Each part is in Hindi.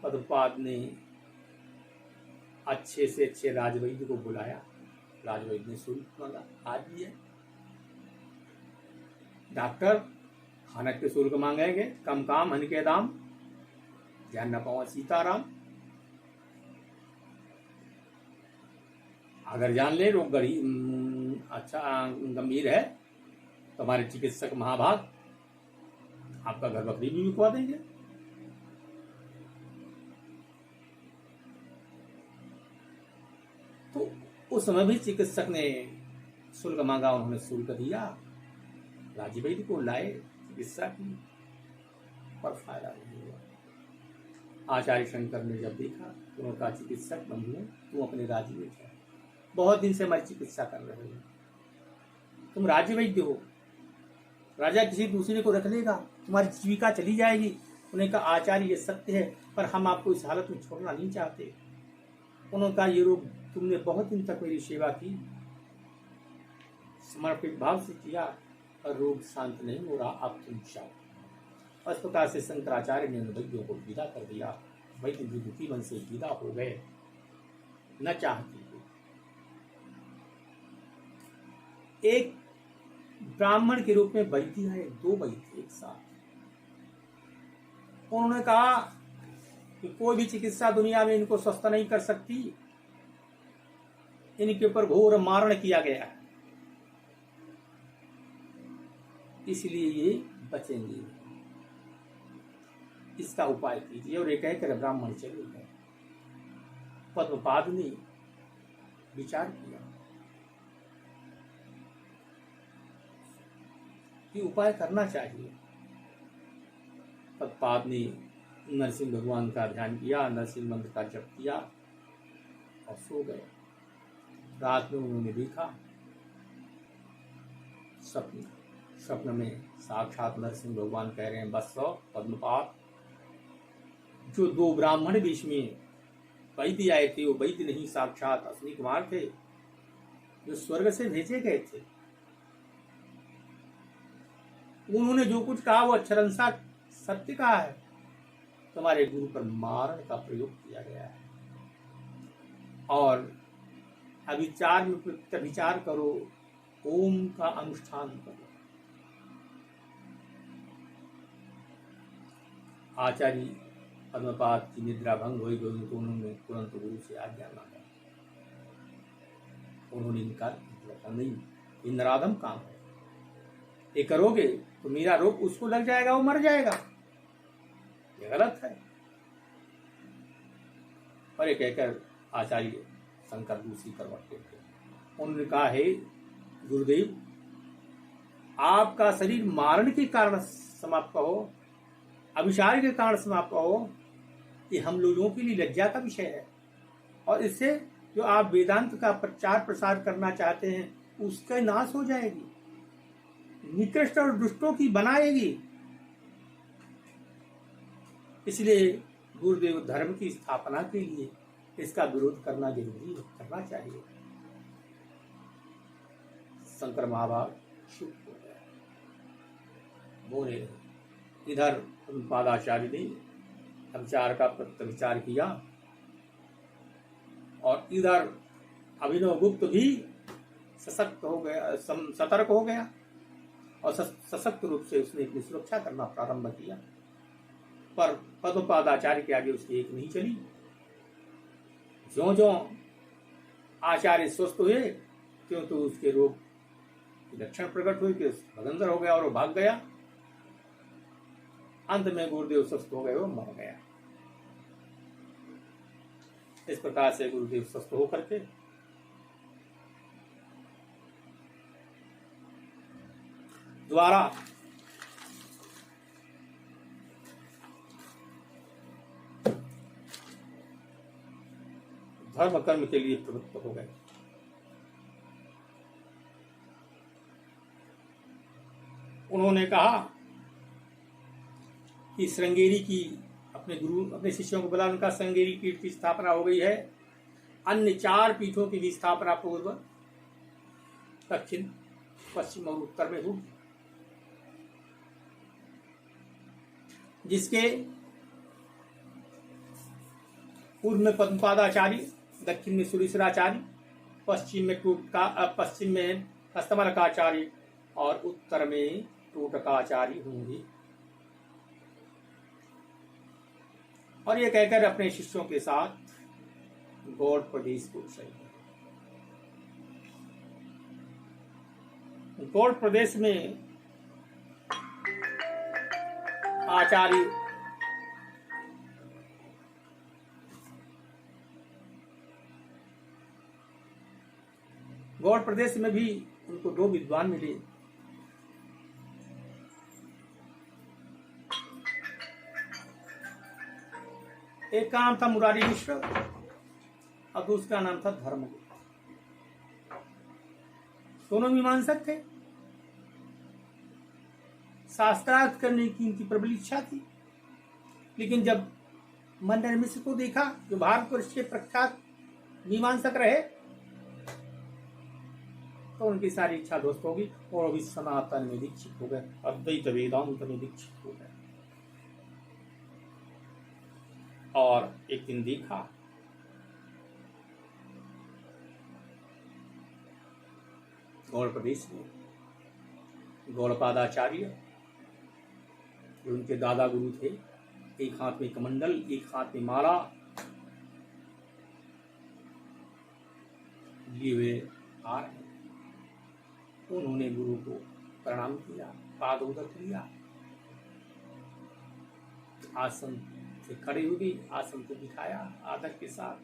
पद्मपाद ने अच्छे से अच्छे राजवैद्य को बुलाया। राजवैद्य ने शुल्क मांगा, आज भी है। डॉक्टर खानक के शुल्क मांगेंगे, कम काम हन के दाम, ध्यान न पावा सीताराम। अगर जान ले रोग अच्छा गंभीर है तो हमारे चिकित्सक महाभाग आपका घर बकरी भी बिकवा देंगे। तो उस समय भी चिकित्सक ने शुल्क मांगा, उन्होंने शुल्क दिया। राजवैद्य को लाए चिकित्सा की, पर फायदा नहीं हुआ। आचार्य शंकर ने जब देखा तो उन्होंने कहा, चिकित्सक बंधु तुम अपने राज्य में जाओ, बहुत दिन से हमारी चिकित्सा कर रहे हो, तुम राज्य वैद्य हो, राजा किसी दूसरे को रख लेगा, तुम्हारी जीविका चली जाएगी। उन्होंने कहा, आचार्य ये सत्य है, पर हम आपको इस हालत में छोड़ना नहीं चाहते। उन्होंने कहा, ये रोग तुमने बहुत दिन तक मेरी सेवा की, समर्पित भाव से किया, पर रोग शांत नहीं हो रहा, अब तुम जाओ। इस प्रकार से शंकराचार्य ने वैद्यों को विदा कर दिया। वैद्य विभूति मन से विदा हो गए, न चाहती। एक ब्राह्मण के रूप में वैद्य है, दो वैद्य एक साथ। उन्होंने कहा कि कोई भी चिकित्सा दुनिया में इनको स्वस्थ नहीं कर सकती, इनके ऊपर घोर मारण किया गया है, इसलिए ये बचेंगे, इसका उपाय कीजिए। और ये कहकर ब्राह्मण चले गए। पद्मपाद ने विचार किया कि उपाय करना चाहिए। पद्मपाद ने नरसिंह भगवान का ध्यान किया, नरसिंह मंत्र का जप किया और सो गए। रात में उन्होंने देखा स्वप्न में साक्षात नरसिंह भगवान कह रहे हैं, बस पद्मपाद, जो दो ब्राह्मण बीच में वैद्य आए थे, वो वैद्य नहीं, साक्षात अश्विनी कुमार थे, जो स्वर्ग से भेजे गए थे। उन्होंने जो कुछ कहा वो अक्षरशः सत्य कहा है। तुम्हारे गुरु पर मारण का प्रयोग किया गया है, और अविचार में विचार करो, ओम का अनुष्ठान करो। आचार्य पद्मपाद की निद्रा भंग हो गई, तो उन्होंने तुरंत गुरु से आज्ञा मांगा। उन्होंने इनकार किया, नहीं, ये नराधम काम है, ये करोगे तो मेरा रोग उसको लग जाएगा, वो मर जाएगा, ये गलत है। और ये कहकर आचार्य शंकर दूसरी करवट लेते। उन्होंने कहा, हे गुरुदेव, आपका शरीर मारण के कारण समाप्त हो, अभिशार के कारण समाप्त हो, ये हम लोगों के लिए लज्जा का विषय है, और इससे जो आप वेदांत का प्रचार प्रसार करना चाहते हैं उसका नाश हो जाएगी, निकृष्ट और दुष्टों की बनाएगी। इसलिए गुरुदेव धर्म की स्थापना के लिए इसका विरोध करना जरूरी है, करना चाहिए। शंकर महाभाग चुप हो गया, बोले। इधर पद्मपादाचार्य ने विचार का प्रत्याचार किया, और इधर अभिनव गुप्त भी सशक्त हो गया, सतर्क हो गया, और सशक्त रूप से उसने अपनी सुरक्षा करना प्रारंभ किया। पर पद्मपादाचार्य के आगे उसकी एक नहीं चली। ज्यों-ज्यों आचार्य स्वस्थ हुए, क्यों तो उसके रोग के लक्षण प्रकट हुए कि भगंदर हो गया और वो भाग गया। अंत में गुरुदेव स्वस्थ हो गए, वो मर गया। इस प्रकार से गुरुदेव स्वस्थ होकर के द्वारा धर्म कर्म के लिए प्रवृत्त हो गए। उन्होंने कहा कि श्रृंगेरी की अपने शिष्यों को बुला, उनका श्रृंगेरी पीठ की स्थापना हो गई है। अन्य 4 पीठों की भी स्थापना पूर्व, दक्षिण, पश्चिम और उत्तर में होगी, जिसके पूर्व में पद्मपादाचार्य, दक्षिण में सुरेश्वराचार्य, पश्चिम में हस्तमलकाचार्य और उत्तर में टोटकाचार्य होंगे। और ये कहकर अपने शिष्यों के साथ गौड़ प्रदेश को चले। गौड़ प्रदेश में आचार्य गौड़ प्रदेश में भी उनको 2 विद्वान मिले। एक का नाम था मुरारी मिश्र और दूसरा नाम था धर्मगुप्त। दोनों मीमांसक थे। शास्त्रार्थ करने की इनकी प्रबल इच्छा थी, लेकिन जब मंडन मिश्र को देखा जो भारतवर्ष के प्रख्यात मीमांसक रहे, तो उनकी सारी इच्छा ध्वस्त होगी और अभी सनातन में दीक्षित हो गए, अद्वैत वेदांत में दीक्षित हो गए। और एक दिन देखा गौड़ प्रदेश में गौड़पादाचार्य जो उनके दादा गुरु थे, एक हाथ में कमंडल, एक हाथ में माला लिए हुए आ रहे। उन्होंने गुरु को प्रणाम किया, पादोदक लिया, आसन से खड़े हो गई, आसन को बिठाया आदर के साथ।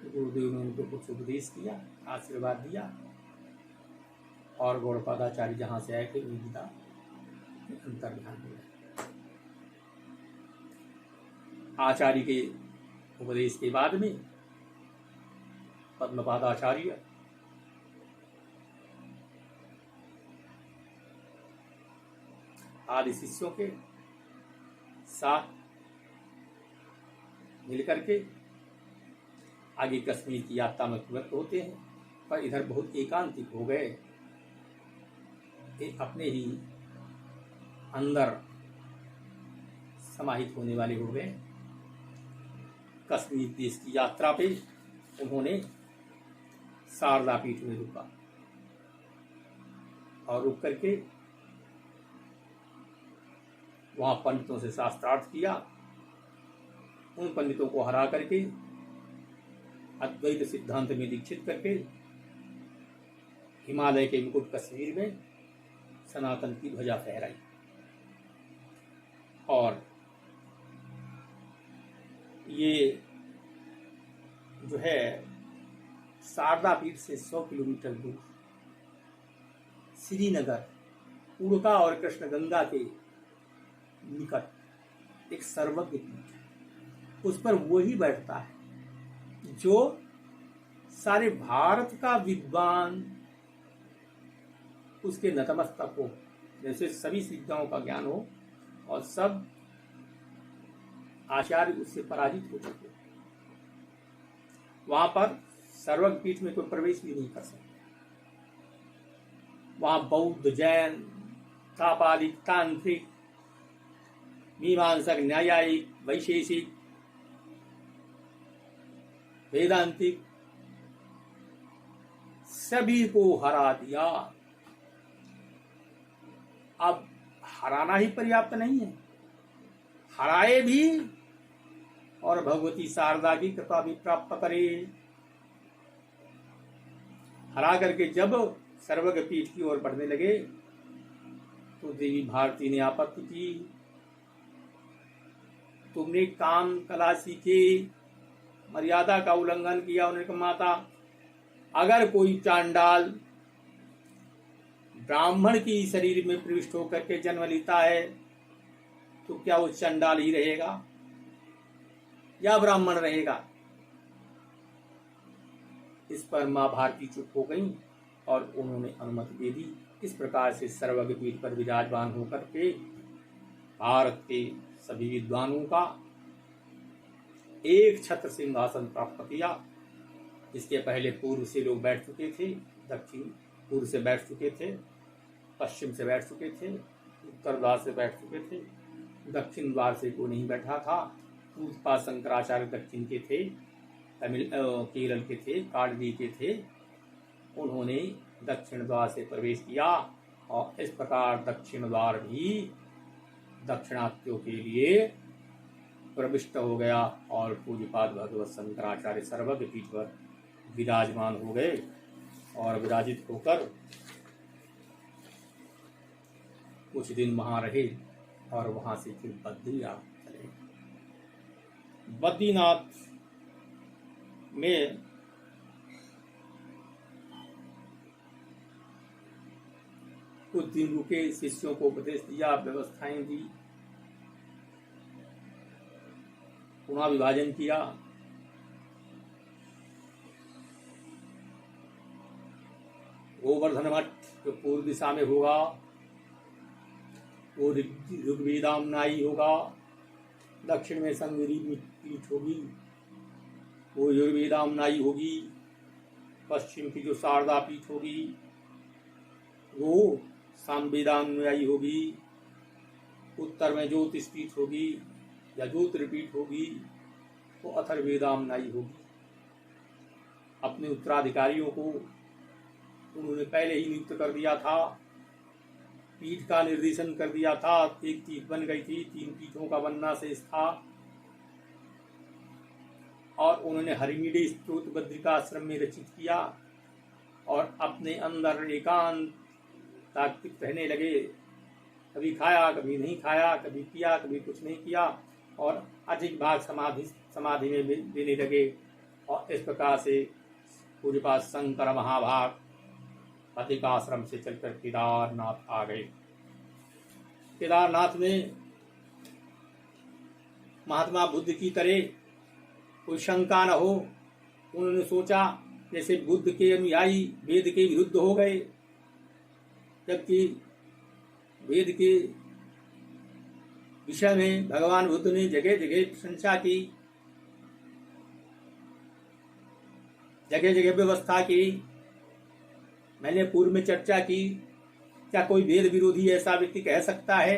गुरुदेव ने उनको कुछ उपदेश किया, आशीर्वाद दिया और गौड़पादाचार्य जहां से आए थे उनका अंतर ध्यान दिया। आचार्य के उपदेश के बाद में पद्मपादाचार्य आदि शिष्यों के साथ मिलकर के आगे कश्मीर की यात्रा में प्रवृत्त होते हैं, पर इधर बहुत एकांतिक हो गए। अपने ही अंदर समाहित होने वाले हो गए। कश्मीर देश की यात्रा पे उन्होंने शारदा पीठ में रुका और रुक करके वहां पंडितों से शास्त्रार्थ किया। उन पंडितों को हरा करके अद्वैत सिद्धांत में दीक्षित करके हिमालय के मुकुट कश्मीर में सनातन की ध्वजा फहराई। और ये जो है शारदा पीठ से 100 किलोमीटर दूर श्रीनगर, उड़का और कृष्णगंगा के निकट एक सर्वज्ञ पीठ, उस पर वही बैठता है जो सारे भारत का विद्वान उसके नतमस्तक हो, जैसे सभी सिद्धाओं का ज्ञान हो और सब आचार्य उससे पराजित हो चुके। वहां पर सर्वज्ञ पीठ में कोई प्रवेश भी नहीं कर सकता। वहां बौद्ध, जैन, कापालिक, तांत्रिक, मीमांसक, न्यायिक, वैशेषिक, वेदांतिक सभी को हरा दिया। अब हराना ही पर्याप्त नहीं है, हराए भी और भगवती शारदा की कृपा भी प्राप्त करे। हरा करके जब सर्वज्ञ पीठ की ओर बढ़ने लगे तो देवी भारती ने आपत्ति की, तुमने काम कला सीखे, मर्यादा का उल्लंघन किया। उन्होंने कहा, माता अगर कोई चांडाल ब्राह्मण की शरीर में प्रविष्ट होकर के जन्म लेता है तो क्या वो चंडाल ही रहेगा या ब्राह्मण रहेगा? इस पर मां भारती चुप हो गई और उन्होंने अनुमति दे दी। इस प्रकार से सर्वज्ञ पीठ पर विराजमान होकर के भारत के सभी विद्वानों का एक छत्र सिंहासन प्राप्त किया। इसके पहले पूर्व से लोग बैठ चुके थे, दक्षिण पूर्व से बैठ चुके थे, पश्चिम से बैठ चुके थे, उत्तर द्वार से बैठ चुके थे, दक्षिण द्वार से कोई नहीं बैठा था। पूज्यपाद शंकराचार्य दक्षिण के थे, केरल के थे, काडवी के थे। उन्होंने दक्षिण द्वार से प्रवेश किया और इस प्रकार दक्षिण द्वार भी दक्षिणात्यों के लिए प्रविष्ट हो गया और पूज्यपाद भगवत शंकराचार्य सर्वज्ञ पीठ पर विराजमान हो गए और विराजित होकर कुछ दिन वहां रहे और वहां से फिर बद्रीनाथ चले। बद्रीनाथ में कुछ दिन रुके, शिष्यों को उपदेश दिया, व्यवस्थाएं दी, पुनः विभाजन किया। गोवर्धन मठ जो पूर्व दिशा में होगा वो ऋग्वेदामनाई होगा, दक्षिण में संगरी पीठ होगी वो यजुर्वेदामनाई होगी, पश्चिम की जो शारदा पीठ होगी वो सामवेदानुयायी होगी, उत्तर में ज्योतिष पीठ होगी या ज्योतिर्पीठ होगी वो अथर्ववेदामनाई होगी। अपने उत्तराधिकारियों को उन्होंने पहले ही नियुक्त कर दिया था, पीठ का निर्देशन कर दिया था। एक पीठ बन गई थी, 3 पीठों का बनना शेष था और उन्होंने हरिमीडे स्तोत्र बद्रिकाश्रम में रचित किया और अपने अंदर एकांत तात्विक रहने लगे। कभी खाया, कभी नहीं खाया, कभी किया, कभी कुछ नहीं किया और अधिक भाग समाधि में देने लगे। और इस प्रकार से पूज्यपाद शंकर महाभाग बद्रिकाश्रम से चलकर केदारनाथ आ गए। केदारनाथ में महात्मा बुद्ध की तरह कोई शंका न हो, उन्होंने सोचा जैसे बुद्ध के अनुयायी वेद के विरुद्ध हो गए, जबकि वेद के विषय में भगवान बुद्ध ने जगह जगह प्रशंसा की, जगह जगह व्यवस्था की। मैंने पूर्व में चर्चा की, क्या कोई वेद विरोधी ऐसा व्यक्ति कह सकता है?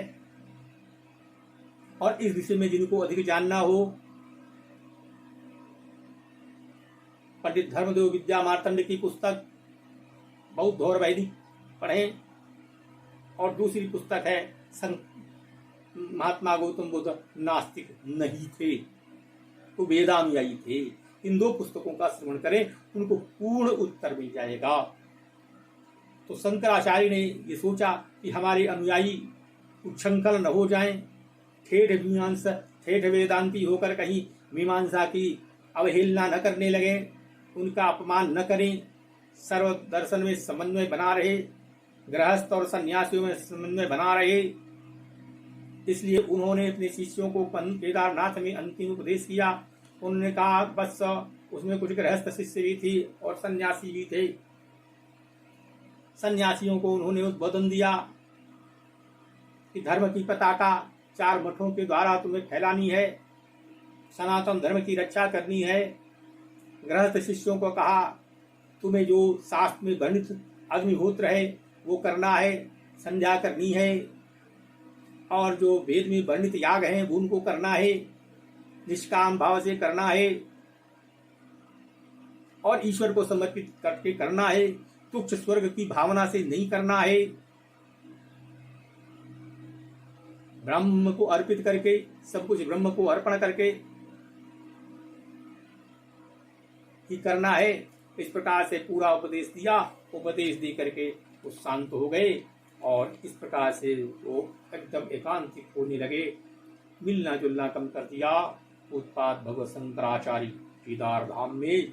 और इस विषय में जिनको अधिक जानना हो, पंडित धर्मदेव विद्या मार्तंड की पुस्तक बौद्ध और वैदिक पढ़ें और दूसरी पुस्तक है महात्मा गौतम बुद्ध नास्तिक नहीं थे, तो वेदानुयायी थे। इन 2 पुस्तकों का श्रवण करें, उनको पूर्ण उत्तर मिल जाएगा। तो शंकराचार्य ने ये सोचा कि हमारे अनुयायी उच्छृंखल न हो जाएं, ठेठ वेदांती होकर कहीं मीमांसा की अवहेलना न करने लगे, उनका अपमान न करें, सर्व दर्शन में समन्वय बना रहे, गृहस्थ और सन्यासियों में समन्वय बना रहे। इसलिए उन्होंने अपने शिष्यों को केदारनाथ में अंतिम उपदेश किया। उन्होंने कहा बस, उसमें कुछ गृहस्थ शिष्य भी थी और सन्यासी भी थे। सन्यासियों को उन्होंने उद्बोधन दिया कि धर्म की पताका 4 मठों के द्वारा तुम्हें फैलानी है, सनातन धर्म की रक्षा करनी है। गृहस्थ शिष्यों को कहा तुम्हें जो शास्त्र में वर्णित अग्निहोत्र है वो करना है, संध्या करनी है, और जो वेद में वर्णित याग हैं वो उनको करना है, निष्काम भाव से करना है और ईश्वर को समर्पित करके करना है, तुच्छ स्वर्ग की भावना से नहीं करना है। ब्रह्म को अर्पित करके, सब कुछ ब्रह्म को अर्पण करके ही करना है। इस प्रकार से पूरा उपदेश दिया। उपदेश दे करके वो शांत हो गए और इस प्रकार से वो एकदम एकांतिक होने लगे। मिलना जुलना कम कर दिया। उत्पाद भगवत शंकराचार्य केदार धाम में